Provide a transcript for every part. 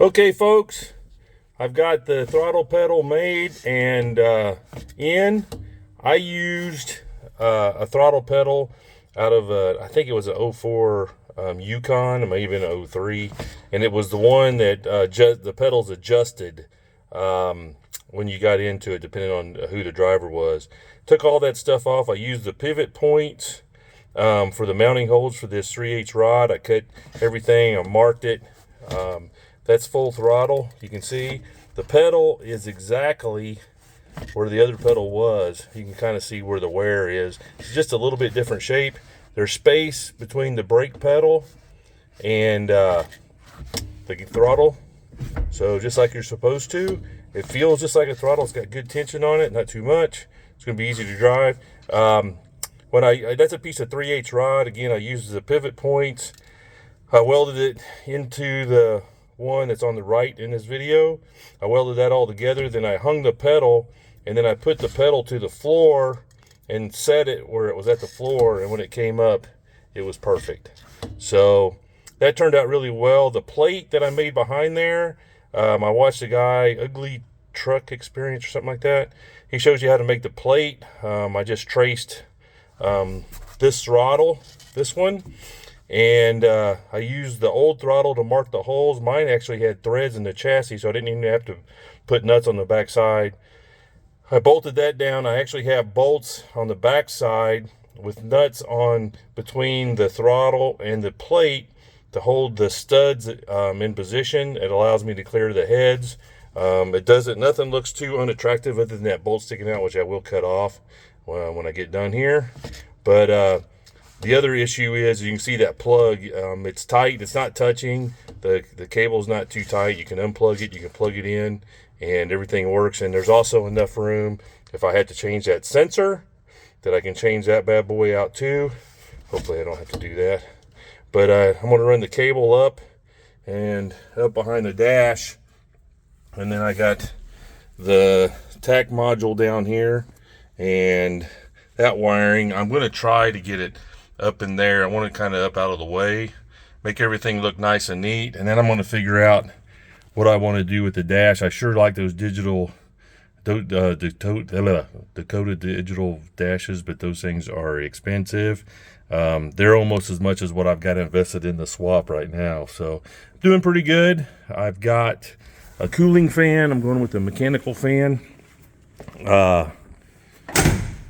Okay, folks, I've got the throttle pedal made and I used a throttle pedal out of I think it was an '04 Yukon, it may have been an '03, and it was the one that the pedals adjusted when you got into it, depending on who the driver was. Took all that stuff off. I used the pivot points for the mounting holes for this 3/8 rod. I cut everything, I marked it. That's full throttle. You can see the pedal is exactly where the other pedal was. You can kind of see where the wear is. It's just a little bit different shape. There's space between the brake pedal and the throttle. So just like you're supposed to. It feels just like a throttle. It's got good tension on it, not too much. It's going to be easy to drive. That's a piece of 3/8 rod. Again, I used the pivot points. I welded it into the one that's on the right in this video. I welded that all together, then I hung the pedal, and then I put the pedal to the floor and set it where it was at the floor, and when it came up, it was perfect. So that turned out really well. The plate that I made behind there, I watched a guy, Ugly Truck Experience or something like that. He shows you how to make the plate. I just traced this throttle, this one, and I used the old throttle to mark the holes. Mine actually had threads in the chassis, so I didn't even have to put nuts on the back side. I bolted that down. I actually have bolts on the back side with nuts on between the throttle and the plate to hold the studs in position. It allows me to clear the heads. Nothing looks too unattractive other than that bolt sticking out, which I will cut off when I get done here. But the other issue is, you can see that plug, it's tight, it's not touching, the cable's not too tight. You can unplug it, you can plug it in, and everything works. And there's also enough room, if I had to change that sensor, that I can change that bad boy out too. Hopefully I don't have to do that. But I'm going to run the cable up and up behind the dash, and then I got the tack module down here, and that wiring, I'm going to try to get it up in there. I want it kind of up out of the way, make everything look nice and neat, and then I'm going to figure out what I want to do with the dash. I sure like those digital Dakota digital dashes, but those things are expensive. They're almost as much as what I've got invested in the swap right now, so doing pretty good. I've got a cooling fan. I'm going with the mechanical fan.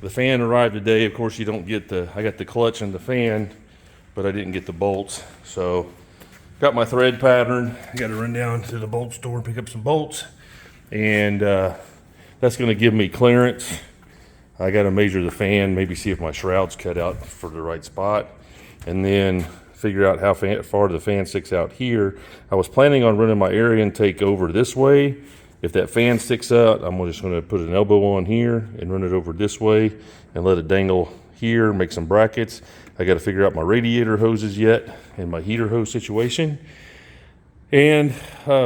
The fan arrived today. Of course, you don't get I got the clutch and the fan, but I didn't get the bolts. So got my thread pattern. I got to run down to the bolt store and pick up some bolts, and that's going to give me clearance. I got to measure the fan, maybe see if my shroud's cut out for the right spot, and then figure out how far the fan sticks out here. I was planning on running my air intake over this way. If that fan sticks out, I'm just going to put an elbow on here and run it over this way and let it dangle here, make some brackets. I got to figure out my radiator hoses yet and my heater hose situation. And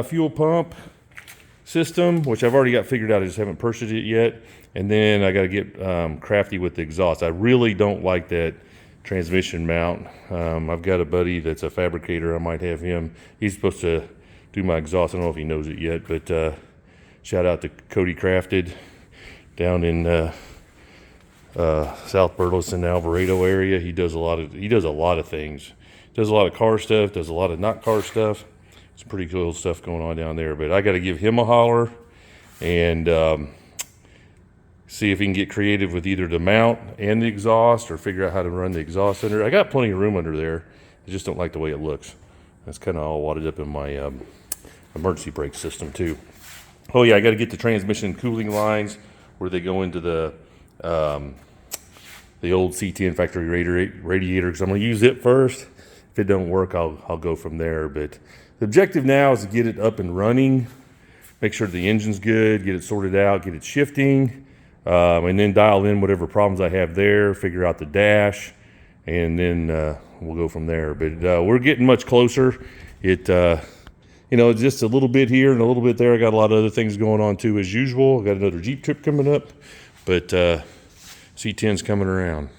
fuel pump system, which I've already got figured out. I just haven't purchased it yet. And then I got to get crafty with the exhaust. I really don't like that transmission mount. I've got a buddy that's a fabricator. I might have him. He's supposed to do my exhaust. I don't know if he knows it yet, but shout out to Cody Crafted down in South Burleson, Alvarado area. He does a lot of things. Does a lot of car stuff. Does a lot of not car stuff. It's pretty cool stuff going on down there. But I got to give him a holler and see if he can get creative with either the mount and the exhaust, or figure out how to run the exhaust under. I got plenty of room under there. I just don't like the way it looks. That's kind of all wadded up in my emergency brake system too. Oh yeah, I got to get the transmission cooling lines where they go into the old C10 factory radiator, because I'm going to use it first. If it don't work, I'll go from there. But the objective now is to get it up and running, make sure the engine's good, get it sorted out, get it shifting, and then dial in whatever problems I have there, figure out the dash, and then we'll go from there. But we're getting much closer. Just a little bit here and a little bit there. I got a lot of other things going on too, as usual. I got another Jeep trip coming up, but C10's coming around.